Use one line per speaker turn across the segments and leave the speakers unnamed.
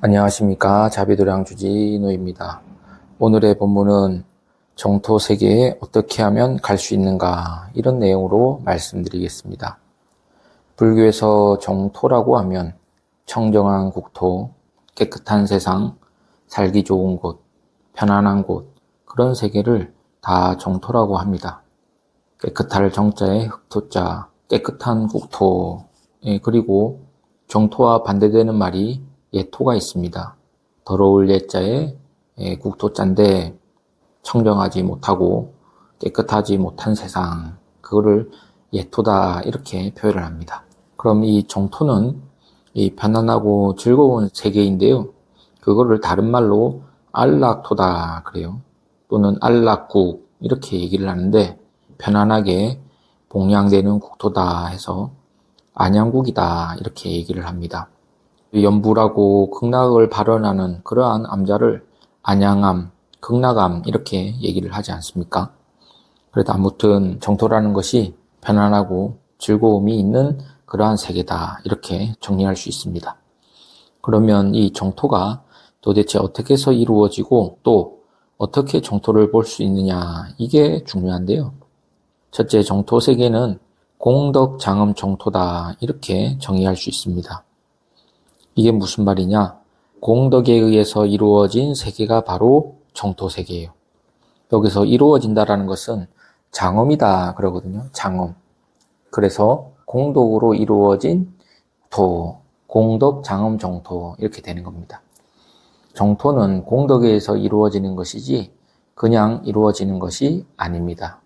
안녕하십니까. 자비도량 주지노입니다. 오늘의 본문은 정토 세계에 어떻게 하면 갈 수 있는가, 이런 내용으로 말씀드리겠습니다. 불교에서 정토라고 하면 청정한 국토, 깨끗한 세상, 살기 좋은 곳, 편안한 곳, 그런 세계를 다 정토라고 합니다. 깨끗할 정자에 흑토자, 깨끗한 국토, 그리고 정토와 반대되는 말이 예토가 있습니다. 더러울 예자에 국토자인데 청정하지 못하고 깨끗하지 못한 세상, 그거를 예토다, 이렇게 표현을 합니다. 그럼 이 정토는 이 편안하고 즐거운 세계인데요. 그거를 다른 말로 안락토다 그래요. 또는 안락국, 이렇게 얘기를 하는데, 편안하게 봉양되는 국토다 해서 안양국이다, 이렇게 얘기를 합니다. 연불하고 극락을 발언하는 그러한 암자를 안양암, 극락암, 이렇게 얘기를 하지 않습니까? 그래도 아무튼 정토라는 것이 편안하고 즐거움이 있는 그러한 세계다, 이렇게 정리할 수 있습니다. 그러면 이 정토가 도대체 어떻게 해서 이루어지고 또 어떻게 정토를 볼 수 있느냐, 이게 중요한데요. 첫째, 정토 세계는 공덕장엄 정토다, 이렇게 정의할 수 있습니다. 이게 무슨 말이냐? 공덕에 의해서 이루어진 세계가 바로 정토 세계예요. 여기서 이루어진다라는 것은 장엄이다 그러거든요. 장엄. 그래서 공덕으로 이루어진 토, 공덕 장엄 정토, 이렇게 되는 겁니다. 정토는 공덕에 의해서 이루어지는 것이지 그냥 이루어지는 것이 아닙니다.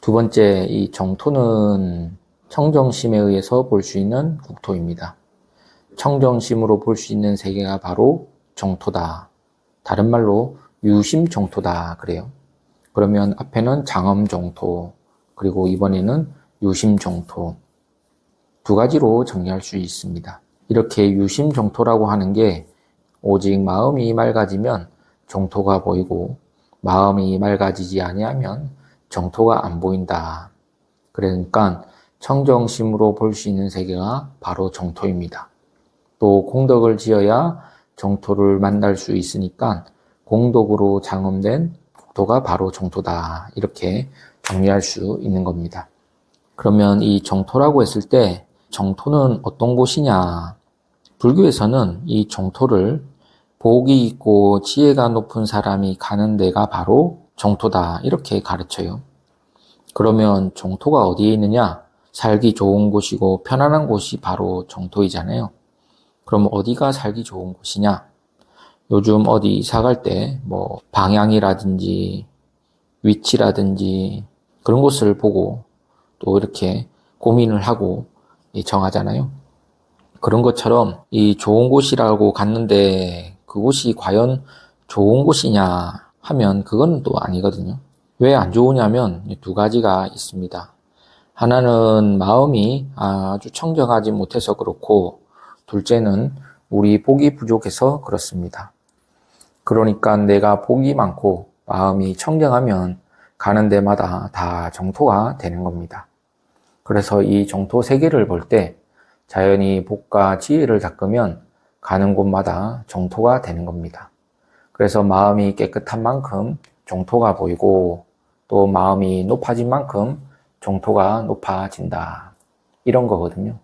두 번째, 이 정토는 청정심에 의해서 볼 수 있는 국토입니다. 청정심으로 볼 수 있는 세계가 바로 정토다. 다른 말로 유심 정토다 그래요. 그러면 앞에는 장엄 정토, 그리고 이번에는 유심 정토, 두 가지로 정리할 수 있습니다. 이렇게 유심 정토라고 하는 게 오직 마음이 맑아지면 정토가 보이고, 마음이 맑아지지 아니하면 정토가 안 보인다. 그러니까 청정심으로 볼 수 있는 세계가 바로 정토입니다. 또 공덕을 지어야 정토를 만날 수 있으니까 공덕으로 장엄된 국토가 바로 정토다, 이렇게 정리할 수 있는 겁니다. 그러면 이 정토라고 했을 때 정토는 어떤 곳이냐? 불교에서는 이 정토를 복이 있고 지혜가 높은 사람이 가는 데가 바로 정토다, 이렇게 가르쳐요. 그러면 정토가 어디에 있느냐? 살기 좋은 곳이고 편안한 곳이 바로 정토이잖아요. 그럼 어디가 살기 좋은 곳이냐? 요즘 어디 이사 갈 때 방향이라든지 위치라든지 그런 곳을 보고 또 이렇게 고민을 하고 정하잖아요. 그런 것처럼 이 좋은 곳이라고 갔는데 그곳이 과연 좋은 곳이냐 하면 그건 또 아니거든요. 왜 안 좋으냐면 두 가지가 있습니다. 하나는 마음이 아주 청정하지 못해서 그렇고, 둘째는 우리 복이 부족해서 그렇습니다. 그러니까 내가 복이 많고 마음이 청정하면 가는 데마다 다 정토가 되는 겁니다. 그래서 이 정토 세계를 볼 때 자연히 복과 지혜를 닦으면 가는 곳마다 정토가 되는 겁니다. 그래서 마음이 깨끗한 만큼 정토가 보이고, 또 마음이 높아진 만큼 정토가 높아진다, 이런 거거든요.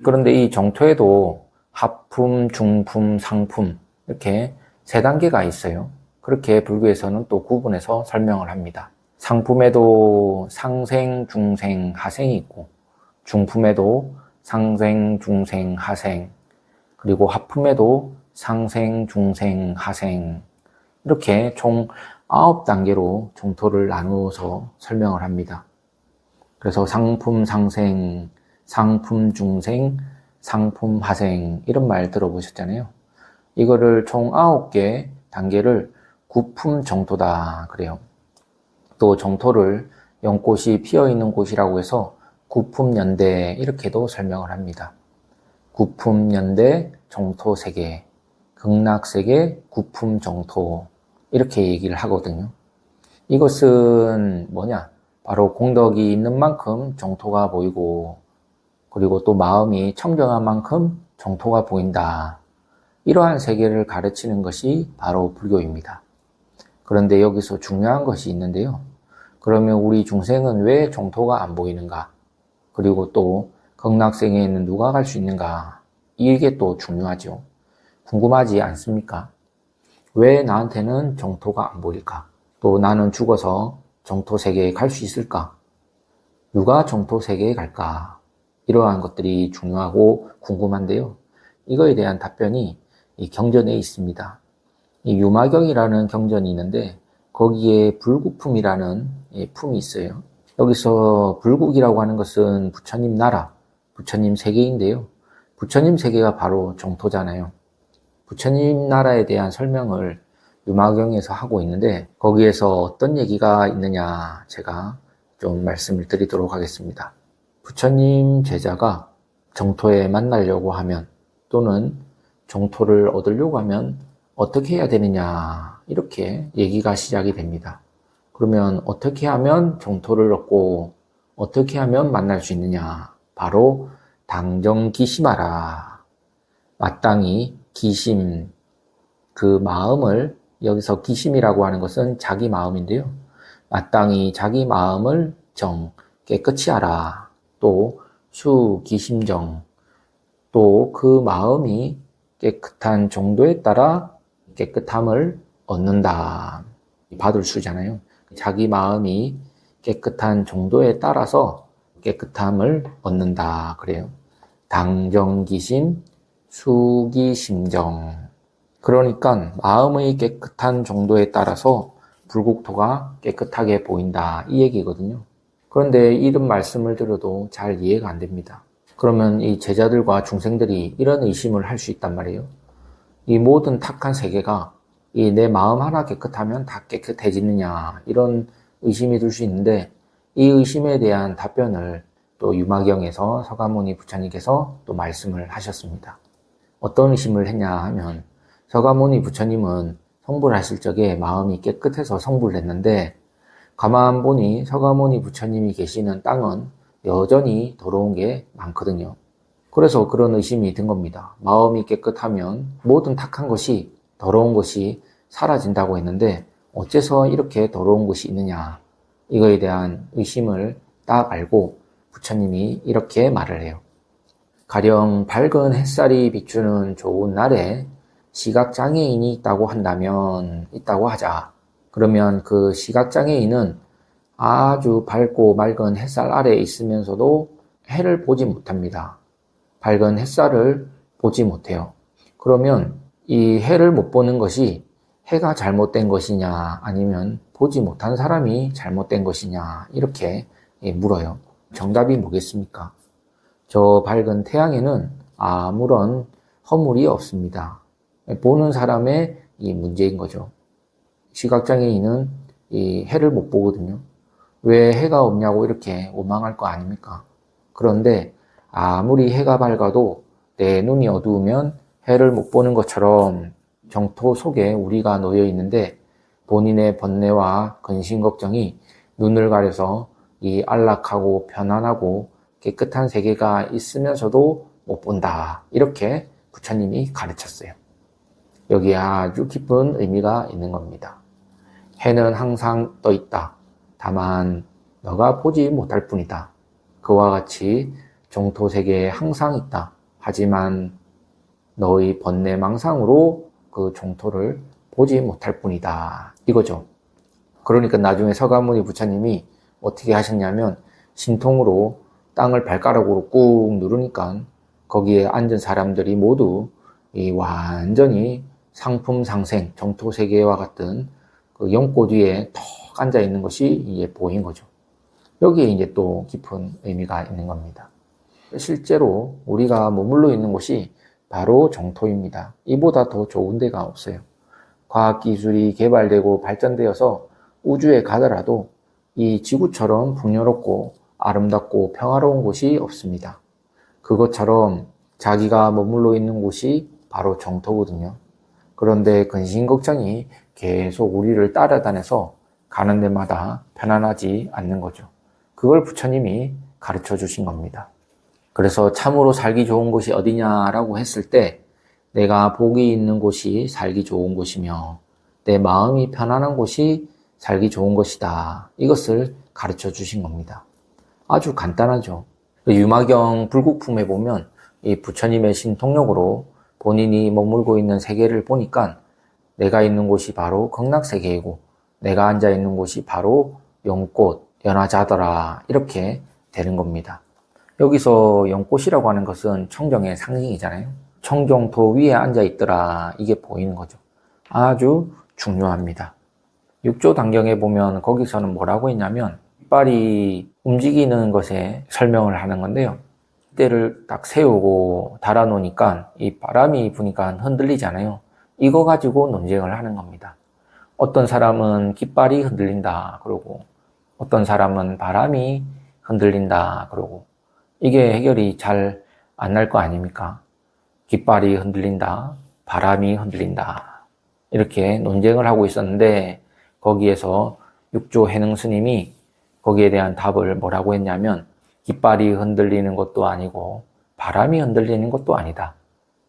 그런데 이 정토에도 하품, 중품, 상품, 이렇게 세 단계가 있어요. 그렇게 불교에서는 또 구분해서 설명을 합니다. 상품에도 상생, 중생, 하생이 있고, 중품에도 상생, 중생, 하생, 그리고 하품에도 상생, 중생, 하생, 이렇게 총 9단계로 정토를 나누어서 설명을 합니다. 그래서 상품, 상생, 상품, 중생, 상품, 하생, 이런 말 들어보셨잖아요. 이거를 총 9개 단계를 구품 정토다 그래요. 또 정토를 연꽃이 피어있는 곳이라고 해서 구품연대, 이렇게도 설명을 합니다. 구품연대 정토세계, 극락세계, 구품정토, 이렇게 얘기를 하거든요. 이것은 뭐냐? 바로 공덕이 있는 만큼 정토가 보이고, 그리고 또 마음이 청정한 만큼 정토가 보인다. 이러한 세계를 가르치는 것이 바로 불교입니다. 그런데 여기서 중요한 것이 있는데요. 그러면 우리 중생은 왜 정토가 안 보이는가? 그리고 또 극락세계에는 누가 갈 수 있는가? 이게 또 중요하죠. 궁금하지 않습니까? 왜 나한테는 정토가 안 보일까? 또 나는 죽어서 정토세계에 갈 수 있을까? 누가 정토세계에 갈까? 이러한 것들이 중요하고 궁금한데요. 이거에 대한 답변이 이 경전에 있습니다. 이 유마경이라는 경전이 있는데 거기에 불국품이라는 품이 있어요. 여기서 불국이라고 하는 것은 부처님 나라, 부처님 세계인데요. 부처님 세계가 바로 정토잖아요. 부처님 나라에 대한 설명을 유마경에서 하고 있는데 거기에서 어떤 얘기가 있느냐 제가 좀 말씀을 드리도록 하겠습니다. 부처님 제자가 정토에 만나려고 하면 또는 정토를 얻으려고 하면 어떻게 해야 되느냐 이렇게 얘기가 시작이 됩니다. 그러면 어떻게 하면 정토를 얻고 어떻게 하면 만날 수 있느냐? 바로 당정기심하라. 마땅히 기심, 그 마음을 여기서 기심이라고 하는 것은 자기 마음인데요. 마땅히 자기 마음을 깨끗이 하라. 또 수기심정, 또 그 마음이 깨끗한 정도에 따라 깨끗함을 얻는다. 받을 수잖아요. 자기 마음이 깨끗한 정도에 따라서 깨끗함을 얻는다. 그래요. 당정기심, 수기심정. 그러니까 마음의 깨끗한 정도에 따라서 불국토가 깨끗하게 보인다. 이 얘기거든요. 그런데 이런 말씀을 들어도 잘 이해가 안 됩니다. 그러면 이 제자들과 중생들이 이런 의심을 할 수 있단 말이에요. 이 모든 탁한 세계가 이 내 마음 하나 깨끗하면 다 깨끗해지느냐 이런 의심이 들 수 있는데 이 의심에 대한 답변을 또 유마경에서 서가모니 부처님께서 또 말씀을 하셨습니다. 어떤 의심을 했냐 하면 서가모니 부처님은 성불하실 적에 마음이 깨끗해서 성불을 했는데 가만 보니 서가모니 부처님이 계시는 땅은 여전히 더러운 게 많거든요. 그래서 그런 의심이 든 겁니다. 마음이 깨끗하면 모든 탁한 것이 더러운 것이 사라진다고 했는데 어째서 이렇게 더러운 것이 있느냐 이거에 대한 의심을 딱 알고 부처님이 이렇게 말을 해요. 가령 밝은 햇살이 비추는 좋은 날에 시각장애인이 있다고 한다면 있다고 하자. 그러면 그 시각장애인은 아주 밝고 맑은 햇살 아래에 있으면서도 해를 보지 못합니다. 밝은 햇살을 보지 못해요. 그러면 이 해를 못 보는 것이 해가 잘못된 것이냐 아니면 보지 못한 사람이 잘못된 것이냐 이렇게 물어요. 정답이 뭐겠습니까? 저 밝은 태양에는 아무런 허물이 없습니다. 보는 사람의 이 문제인 거죠. 시각장애인은 이 해를 못 보거든요. 왜 해가 없냐고 이렇게 원망할 거 아닙니까? 그런데 아무리 해가 밝아도 내 눈이 어두우면 해를 못 보는 것처럼 정토 속에 우리가 놓여 있는데 본인의 번뇌와 근심 걱정이 눈을 가려서 이 안락하고 편안하고 깨끗한 세계가 있으면서도 못 본다. 이렇게 부처님이 가르쳤어요. 여기에 아주 깊은 의미가 있는 겁니다. 해는 항상 떠 있다. 다만 너가 보지 못할 뿐이다. 그와 같이 정토 세계에 항상 있다. 하지만 너의 번뇌망상으로 그 정토를 보지 못할 뿐이다. 이거죠. 그러니까 나중에 서가모니 부처님이 어떻게 하셨냐면 신통으로 땅을 발가락으로 꾹 누르니까 거기에 앉은 사람들이 모두 이 완전히 상품상생, 정토세계와 같은 그 연꽃 위에 턱 앉아 있는 것이 이제 보인 거죠. 여기에 이제 또 깊은 의미가 있는 겁니다. 실제로 우리가 머물러 있는 곳이 바로 정토입니다. 이보다 더 좋은 데가 없어요. 과학기술이 개발되고 발전되어서 우주에 가더라도 이 지구처럼 풍요롭고 아름답고 평화로운 곳이 없습니다. 그것처럼 자기가 머물러 있는 곳이 바로 정토거든요. 그런데 근심걱정이 계속 우리를 따라다녀서 가는 데마다 편안하지 않는 거죠. 그걸 부처님이 가르쳐 주신 겁니다. 그래서 참으로 살기 좋은 곳이 어디냐라고 했을 때 내가 복이 있는 곳이 살기 좋은 곳이며 내 마음이 편안한 곳이 살기 좋은 것이다. 이것을 가르쳐 주신 겁니다. 아주 간단하죠. 유마경 불국품에 보면 이 부처님의 신통력으로 본인이 머물고 있는 세계를 보니까 내가 있는 곳이 바로 극락세계이고 내가 앉아 있는 곳이 바로 연꽃, 연화자더라 이렇게 되는 겁니다. 여기서 연꽃이라고 하는 것은 청정의 상징이잖아요. 청정토 위에 앉아 있더라 이게 보이는 거죠. 아주 중요합니다. 육조 단경에 보면 거기서는 뭐라고 했냐면 깃발이 움직이는 것에 설명을 하는 건데요. 깃대를 딱 세우고 달아놓으니까 이 바람이 부니까 흔들리잖아요. 이거 가지고 논쟁을 하는 겁니다. 어떤 사람은 깃발이 흔들린다 그러고 어떤 사람은 바람이 흔들린다 그러고 이게 해결이 잘 안 날 거 아닙니까? 깃발이 흔들린다, 바람이 흔들린다 이렇게 논쟁을 하고 있었는데 거기에서 육조 해능 스님이 거기에 대한 답을 뭐라고 했냐면 깃발이 흔들리는 것도 아니고 바람이 흔들리는 것도 아니다.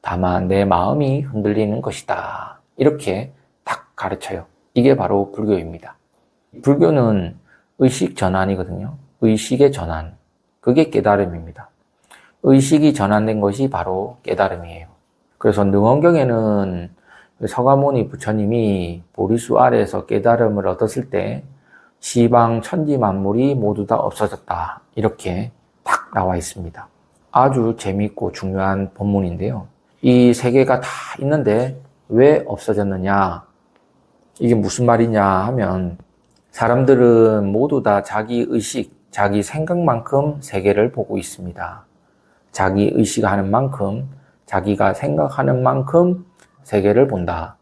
다만 내 마음이 흔들리는 것이다. 이렇게 딱 가르쳐요. 이게 바로 불교입니다. 불교는 의식 전환이거든요. 의식의 전환. 그게 깨달음입니다. 의식이 전환된 것이 바로 깨달음이에요. 그래서 능원경에는 서가모니 부처님이 보리수 아래에서 깨달음을 얻었을 때 시방 천지 만물이 모두 다 없어졌다. 이렇게 딱 나와 있습니다. 아주 재미있고 중요한 본문인데요. 이 세계가 다 있는데 왜 없어졌느냐? 이게 무슨 말이냐 하면 사람들은 모두 다 자기 의식, 자기 생각만큼 세계를 보고 있습니다. 자기 의식하는 만큼, 자기가 생각하는 만큼 세계를 본다.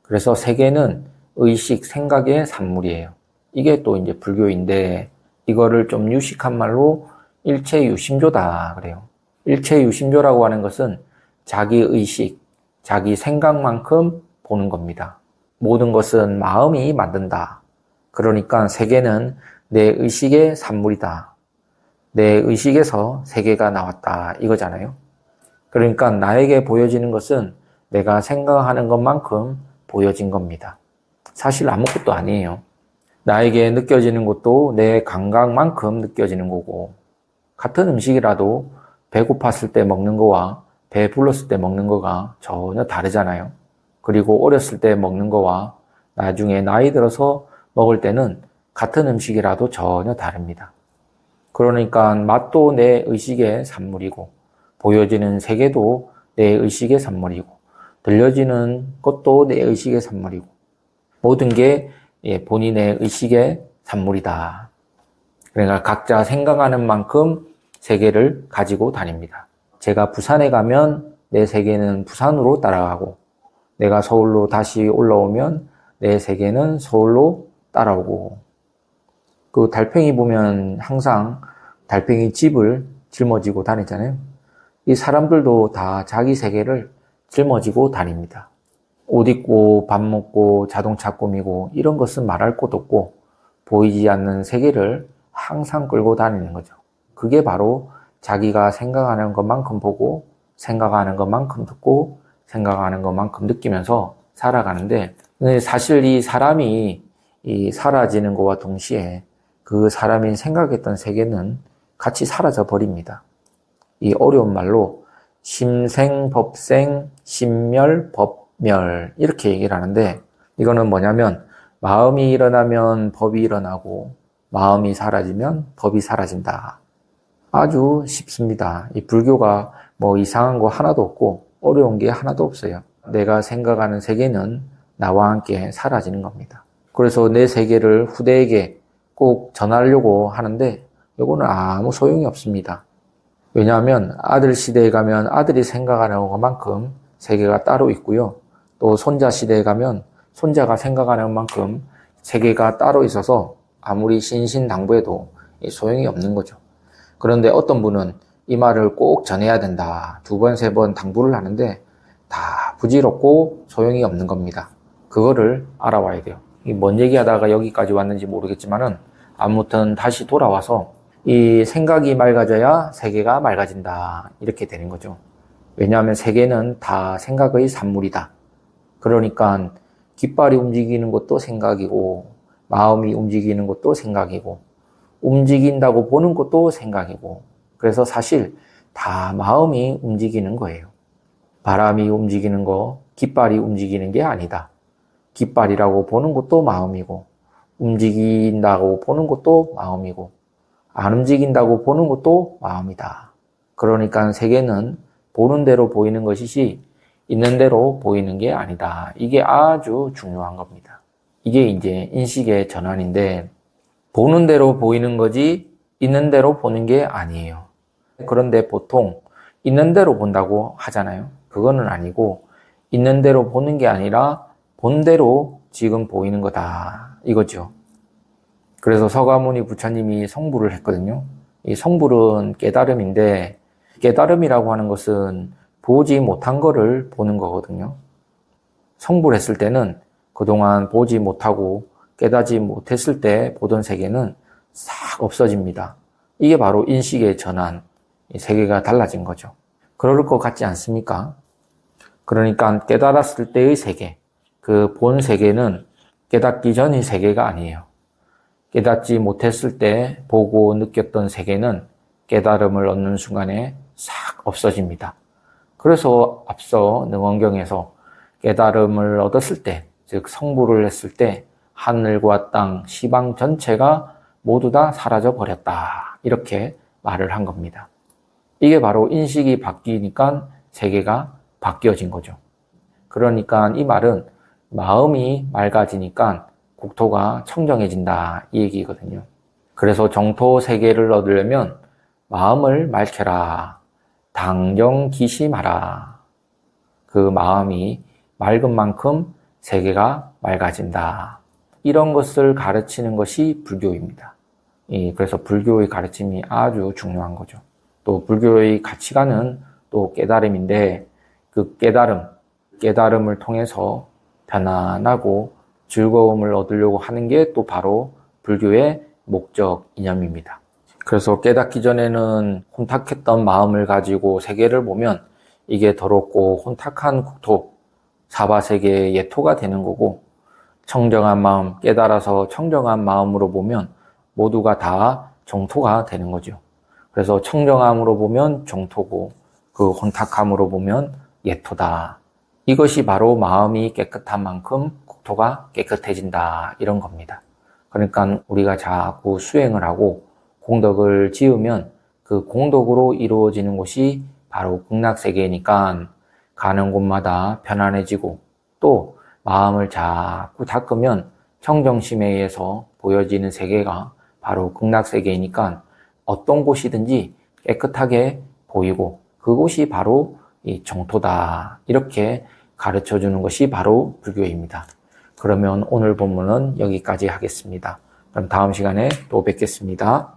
그래서 세계는 의식, 생각의 산물이에요. 이게 또 이제 불교인데 이거를 좀 유식한 말로 일체유심조다 그래요. 일체유심조라고 하는 것은 자기 의식, 자기 생각만큼 보는 겁니다. 모든 것은 마음이 만든다. 그러니까 세계는 내 의식의 산물이다. 내 의식에서 세계가 나왔다 이거잖아요. 그러니까 나에게 보여지는 것은 내가 생각하는 것만큼 보여진 겁니다. 사실 아무것도 아니에요. 나에게 느껴지는 것도 내 감각만큼 느껴지는 거고 같은 음식이라도 배고팠을 때 먹는 거와 배 불렀을 때 먹는 거가 전혀 다르잖아요. 그리고 어렸을 때 먹는 거와 나중에 나이 들어서 먹을 때는 같은 음식이라도 전혀 다릅니다. 그러니까 맛도 내 의식의 산물이고 보여지는 세계도 내 의식의 산물이고 들려지는 것도 내 의식의 산물이고 모든 게 본인의 의식의 산물이다. 그러니까 각자 생각하는 만큼 세계를 가지고 다닙니다. 제가 부산에 가면 내 세계는 부산으로 따라가고 내가 서울로 다시 올라오면 내 세계는 서울로 따라오고 그 달팽이 보면 항상 달팽이 집을 짊어지고 다니잖아요. 이 사람들도 다 자기 세계를 짊어지고 다닙니다. 옷 입고 밥 먹고 자동차 꾸미고 이런 것은 말할 것도 없고 보이지 않는 세계를 항상 끌고 다니는 거죠. 그게 바로 자기가 생각하는 것만큼 보고 생각하는 것만큼 듣고 생각하는 것만큼 느끼면서 살아가는데 사실 이 사람이 사라지는 것과 동시에 그 사람이 생각했던 세계는 같이 사라져 버립니다. 이 어려운 말로 심생, 법생, 심멸, 법멸 이렇게 얘기를 하는데 이거는 뭐냐면 마음이 일어나면 법이 일어나고 마음이 사라지면 법이 사라진다. 아주 쉽습니다. 이 불교가 뭐 이상한 거 하나도 없고 어려운 게 하나도 없어요. 내가 생각하는 세계는 나와 함께 사라지는 겁니다. 그래서 내 세계를 후대에게 꼭 전하려고 하는데 이거는 아무 소용이 없습니다. 왜냐하면 아들 시대에 가면 아들이 생각하는 것만큼 세계가 따로 있고요. 또 손자 시대에 가면 손자가 생각하는 것만큼 세계가 따로 있어서 아무리 신신당부해도 소용이 없는 거죠. 그런데 어떤 분은 이 말을 꼭 전해야 된다. 2번, 3번 당부를 하는데 다 부질없고 소용이 없는 겁니다. 그거를 알아와야 돼요. 뭔 얘기하다가 여기까지 왔는지 모르겠지만은 아무튼 다시 돌아와서 이 생각이 맑아져야 세계가 맑아진다. 이렇게 되는 거죠. 왜냐하면 세계는 다 생각의 산물이다. 그러니까 깃발이 움직이는 것도 생각이고 마음이 움직이는 것도 생각이고 움직인다고 보는 것도 생각이고 그래서 사실 다 마음이 움직이는 거예요. 바람이 움직이는 거, 깃발이 움직이는 게 아니다. 깃발이라고 보는 것도 마음이고 움직인다고 보는 것도 마음이고 안 움직인다고 보는 것도 마음이다. 그러니까 세계는 보는 대로 보이는 것이지 있는 대로 보이는 게 아니다. 이게 아주 중요한 겁니다. 이게 이제 인식의 전환인데 보는 대로 보이는 거지 있는 대로 보는 게 아니에요. 그런데 보통 있는 대로 본다고 하잖아요. 그거는 아니고 있는 대로 보는 게 아니라 본 대로 지금 보이는 거다. 이거죠. 그래서 서가모니 부처님이 성불을 했거든요. 이 성불은 깨달음인데 깨달음이라고 하는 것은 보지 못한 거를 보는 거거든요. 성불했을 때는 그동안 보지 못하고 깨닫지 못했을 때 보던 세계는 싹 없어집니다. 이게 바로 인식의 전환, 세계가 달라진 거죠. 그럴 것 같지 않습니까? 그러니까 깨달았을 때의 세계, 그 본 세계는 깨닫기 전의 세계가 아니에요. 깨닫지 못했을 때 보고 느꼈던 세계는 깨달음을 얻는 순간에 싹 없어집니다. 그래서 앞서 능원경에서 깨달음을 얻었을 때, 즉 성불을 했을 때 하늘과 땅, 시방 전체가 모두 다 사라져 버렸다. 이렇게 말을 한 겁니다. 이게 바로 인식이 바뀌니까 세계가 바뀌어진 거죠. 그러니까 이 말은 마음이 맑아지니까 국토가 청정해진다 이 얘기거든요. 그래서 정토 세계를 얻으려면 마음을 맑혀라. 당정 기심하라. 그 마음이 맑은 만큼 세계가 맑아진다. 이런 것을 가르치는 것이 불교입니다. 그래서 불교의 가르침이 아주 중요한 거죠. 또 불교의 가치관은 또 깨달음인데 그 깨달음을 통해서 편안하고 즐거움을 얻으려고 하는 게 또 바로 불교의 목적 이념입니다. 그래서 깨닫기 전에는 혼탁했던 마음을 가지고 세계를 보면 이게 더럽고 혼탁한 국토, 사바세계의 예토가 되는 거고 청정한 마음, 깨달아서 청정한 마음으로 보면 모두가 다 정토가 되는 거죠. 그래서 청정함으로 보면 정토고 그 혼탁함으로 보면 예토다. 이것이 바로 마음이 깨끗한 만큼 국토가 깨끗해진다 이런 겁니다. 그러니까 우리가 자꾸 수행을 하고 공덕을 지으면 그 공덕으로 이루어지는 곳이 바로 극락세계니까 가는 곳마다 편안해지고 또 마음을 자꾸 닦으면 청정심에 의해서 보여지는 세계가 바로 극락세계이니까 어떤 곳이든지 깨끗하게 보이고 그곳이 바로 이 정토다. 이렇게 가르쳐 주는 것이 바로 불교입니다. 그러면 오늘 본문은 여기까지 하겠습니다. 그럼 다음 시간에 또 뵙겠습니다.